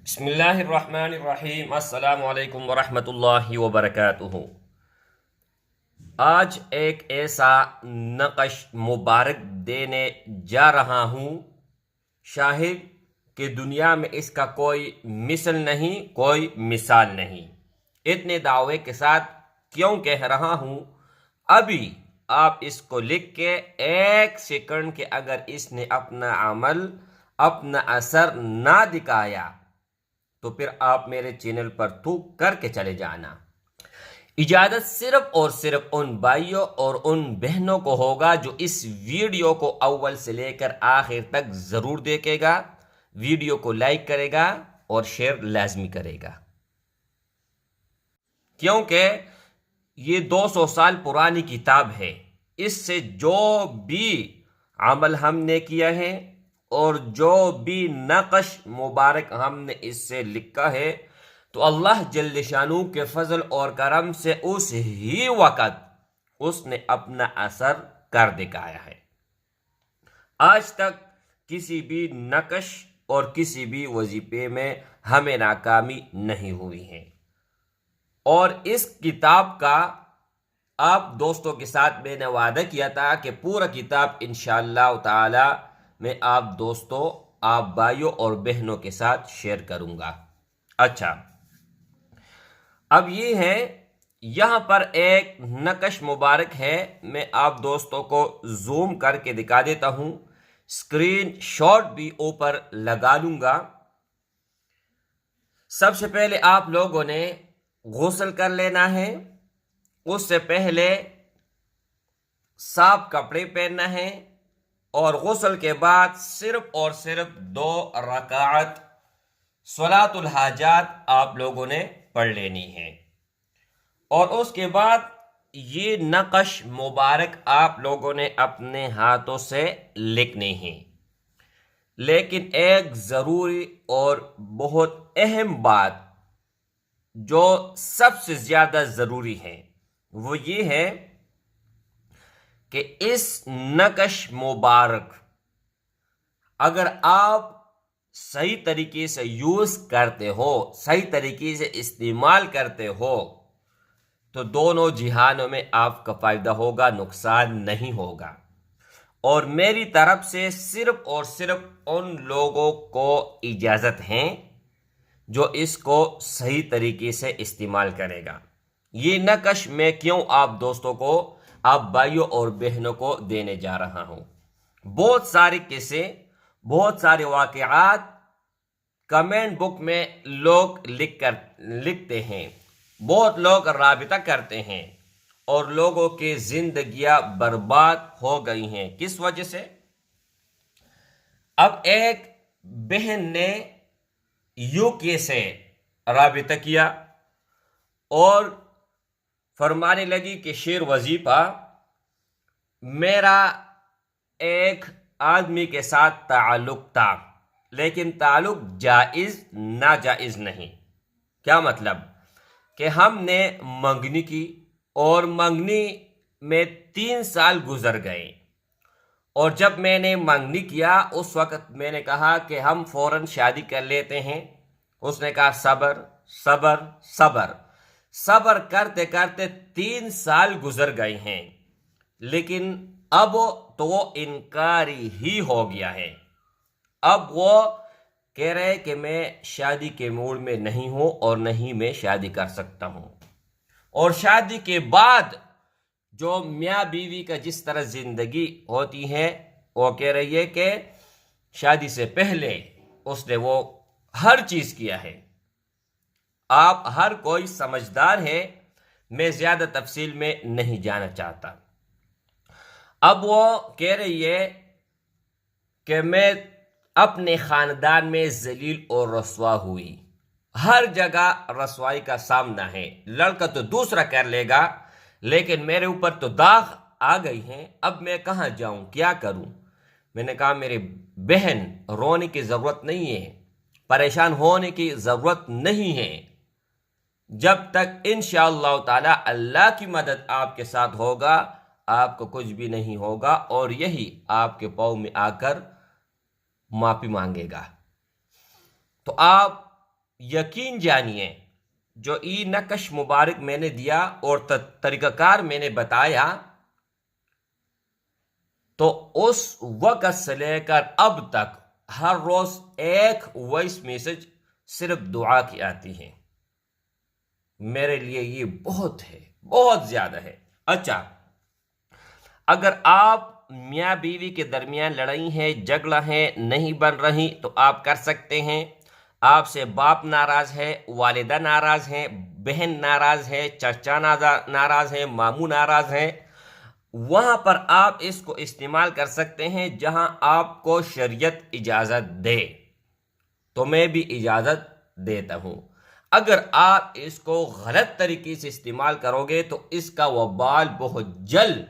بسم اللہ الرحمن الرحیم۔ السلام علیکم ورحمۃ اللہ وبرکاتہ۔ آج ایک ایسا نقش مبارک دینے جا رہا ہوں، شاہد کہ دنیا میں اس کا کوئی مثل نہیں، کوئی مثال نہیں۔ اتنے دعوے کے ساتھ کیوں کہہ رہا ہوں؟ ابھی آپ اس کو لکھ کے ایک سیکنڈ کے اگر اس نے اپنا عمل، اپنا اثر نہ دکھایا تو پھر آپ میرے چینل پر تھوک کر کے چلے جانا۔ اجازت صرف اور صرف ان بھائیوں اور ان بہنوں کو ہوگا جو اس ویڈیو کو اول سے لے کر آخر تک ضرور دیکھے گا، ویڈیو کو لائک کرے گا اور شیئر لازمی کرے گا، کیونکہ یہ 200 سال پرانی کتاب ہے۔ اس سے جو بھی عمل ہم نے کیا ہے اور جو بھی نقش مبارک ہم نے اس سے لکھا ہے، تو اللہ جل شانہ کے فضل اور کرم سے اس ہی وقت اس نے اپنا اثر کر دکھایا ہے۔ آج تک کسی بھی نقش اور کسی بھی وظیفے میں ہمیں ناکامی نہیں ہوئی ہے، اور اس کتاب کا آپ دوستوں کے ساتھ میں نے وعدہ کیا تھا کہ پورا کتاب انشاءاللہ تعالی میں آپ دوستوں، آپ بھائیوں اور بہنوں کے ساتھ شیئر کروں گا۔ اچھا، اب یہ ہے، یہاں پر ایک نقش مبارک ہے، میں آپ دوستوں کو زوم کر کے دکھا دیتا ہوں، اسکرین شاٹ بھی اوپر لگا لوں گا۔ سب سے پہلے آپ لوگوں نے غسل کر لینا ہے، اس سے پہلے صاف کپڑے پہننا ہے، اور غسل کے بعد صرف اور صرف 2 رکعت صلاۃ الحاجات آپ لوگوں نے پڑھ لینی ہے، اور اس کے بعد یہ نقش مبارک آپ لوگوں نے اپنے ہاتھوں سے لکھنے ہیں۔ لیکن ایک ضروری اور بہت اہم بات جو سب سے زیادہ ضروری ہے وہ یہ ہے کہ اس نقش مبارک اگر آپ صحیح طریقے سے یوز کرتے ہو، صحیح طریقے سے استعمال کرتے ہو، تو دونوں جہانوں میں آپ کا فائدہ ہوگا، نقصان نہیں ہوگا۔ اور میری طرف سے صرف اور صرف ان لوگوں کو اجازت ہے جو اس کو صحیح طریقے سے استعمال کرے گا۔ یہ نقش میں کیوں آپ دوستوں کو، آپ بھائیوں اور بہنوں کو دینے جا رہا ہوں؟ بہت سارے قصے، بہت سارے واقعات کمنٹ بک میں لوگ لکھتے ہیں، بہت لوگ رابطہ کرتے ہیں، اور لوگوں کی زندگیاں برباد ہو گئی ہیں۔ کس وجہ سے؟ اب ایک بہن نے UK سے رابطہ کیا اور فرمانے لگی کہ شیر وظیفہ، میرا ایک آدمی کے ساتھ تعلق تھا، لیکن تعلق جائز ناجائز نہیں۔ کیا مطلب؟ کہ ہم نے منگنی کی، اور منگنی میں 3 سال گزر گئے، اور جب میں نے منگنی کیا اس وقت میں نے کہا کہ ہم فوراً شادی کر لیتے ہیں۔ اس نے کہا صبر صبر صبر، صبر کرتے کرتے 3 سال گزر گئے ہیں، لیکن اب تو وہ انکاری ہی ہو گیا ہے۔ اب وہ کہہ رہے کہ میں شادی کے موڈ میں نہیں ہوں اور نہیں میں شادی کر سکتا ہوں۔ اور شادی کے بعد جو میاں بیوی کا جس طرح زندگی ہوتی ہے، وہ کہہ رہی ہے کہ شادی سے پہلے اس نے وہ ہر چیز کیا ہے۔ آپ ہر کوئی سمجھدار ہے، میں زیادہ تفصیل میں نہیں جانا چاہتا۔ اب وہ کہہ رہی ہے کہ میں اپنے خاندان میں ذلیل اور رسوا ہوئی، ہر جگہ رسوائی کا سامنا ہے، لڑکا تو دوسرا کر لے گا لیکن میرے اوپر تو داغ آ گئی ہیں، اب میں کہاں جاؤں، کیا کروں؟ میں نے کہا میری بہن، رونے کی ضرورت نہیں ہے، پریشان ہونے کی ضرورت نہیں ہے، جب تک انشاءاللہ تعالی اللہ کی مدد آپ کے ساتھ ہوگا آپ کو کچھ بھی نہیں ہوگا، اور یہی آپ کے پاؤں میں آ کر معافی مانگے گا۔ تو آپ یقین جانیے جو ای نقش مبارک میں نے دیا اور طریقہ کار میں نے بتایا، تو اس وقت سے لے کر اب تک ہر روز ایک وائس میسج صرف دعا کی آتی ہے۔ میرے لیے یہ بہت ہے، بہت زیادہ ہے۔ اچھا، اگر آپ میاں بیوی کے درمیان لڑائی ہے، جھگڑا ہے، نہیں بن رہی، تو آپ کر سکتے ہیں۔ آپ سے باپ ناراض ہے، والدہ ناراض ہیں، بہن ناراض ہے، چچا ناراض ہے، ماموں ناراض ہیں، وہاں پر آپ اس کو استعمال کر سکتے ہیں جہاں آپ کو شریعت اجازت دے، تو میں بھی اجازت دیتا ہوں۔ اگر آپ اس کو غلط طریقے سے استعمال کرو گے تو اس کا وبال بہت جلد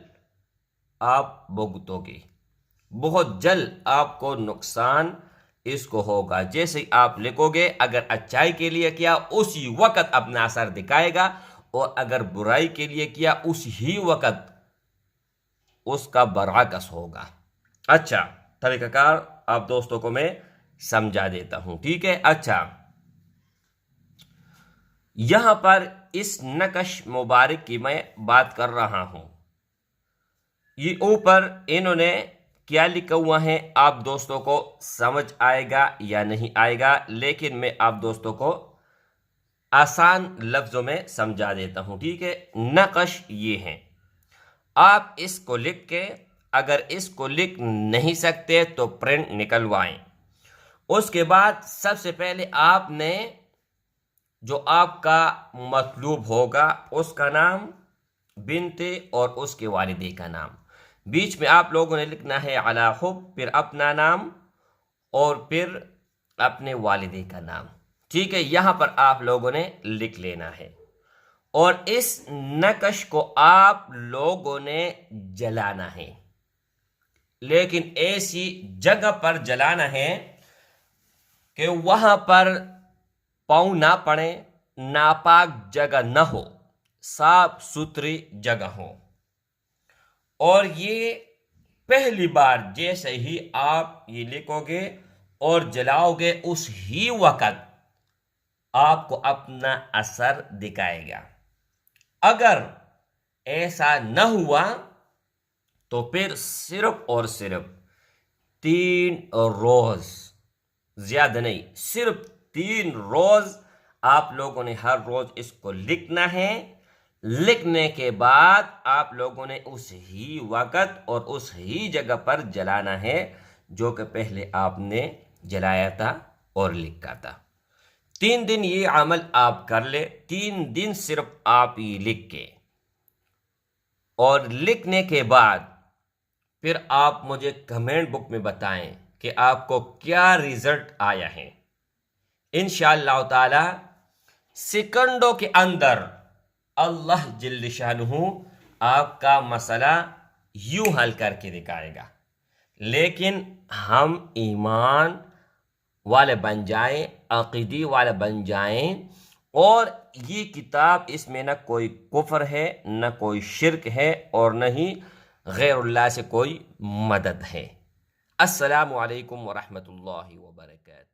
آپ بھگتو گے، بہت جلد آپ کو نقصان اس کو ہوگا۔ جیسے آپ لکھو گے اگر اچائی کے لیے کیا اسی وقت اپنا اثر دکھائے گا، اور اگر برائی کے لیے کیا اسی وقت اس کا برعکس ہوگا۔ اچھا، طریقہ کار آپ دوستوں کو میں سمجھا دیتا ہوں، ٹھیک ہے؟ اچھا، یہاں پر اس نقش مبارک کی میں بات کر رہا ہوں، یہ اوپر انہوں نے کیا لکھا ہوا ہے آپ دوستوں کو سمجھ آئے گا یا نہیں آئے گا، لیکن میں آپ دوستوں کو آسان لفظوں میں سمجھا دیتا ہوں، ٹھیک ہے؟ نقش یہ ہے، آپ اس کو لکھ کے، اگر اس کو لکھ نہیں سکتے تو پرنٹ نکلوائیں۔ اس کے بعد سب سے پہلے آپ نے جو آپ کا مطلوب ہوگا اس کا نام، بنت اور اس کے والدے کا نام، بیچ میں آپ لوگوں نے لکھنا ہے علی حب، پھر اپنا نام اور پھر اپنے والدے کا نام، ٹھیک ہے؟ یہاں پر آپ لوگوں نے لکھ لینا ہے، اور اس نقش کو آپ لوگوں نے جلانا ہے، لیکن ایسی جگہ پر جلانا ہے کہ وہاں پر پاؤں نہ پڑے، ناپاک جگہ نہ ہو، صاف ستھری جگہ ہو۔ اور یہ پہلی بار جیسے ہی آپ یہ لکھو گے اور جلاؤ گے اس ہی وقت آپ کو اپنا اثر دکھائے گا۔ اگر ایسا نہ ہوا تو پھر صرف اور صرف 3 روز، زیادہ نہیں، صرف 3 روز آپ لوگوں نے ہر روز اس کو لکھنا ہے۔ لکھنے کے بعد آپ لوگوں نے اس ہی وقت اور اس ہی جگہ پر جلانا ہے جو کہ پہلے آپ نے جلایا تھا اور لکھا تھا۔ 3 دن یہ عمل آپ کر لے، 3 دن صرف آپ یہ لکھ کے، اور لکھنے کے بعد پھر آپ مجھے کمنٹ بک میں بتائیں کہ آپ کو کیا رزلٹ آیا ہے۔ انشاءاللہ تعالی سیکنڈوں کے اندر اللہ جل شانہ آپ کا مسئلہ یوں حل کر کے دکھائے گا، لیکن ہم ایمان والے بن جائیں، عقیدی والے بن جائیں، اور یہ کتاب اس میں نہ کوئی کفر ہے، نہ کوئی شرک ہے، اور نہ ہی غیر اللہ سے کوئی مدد ہے۔ السلام علیکم ورحمۃ اللہ وبرکاتہ۔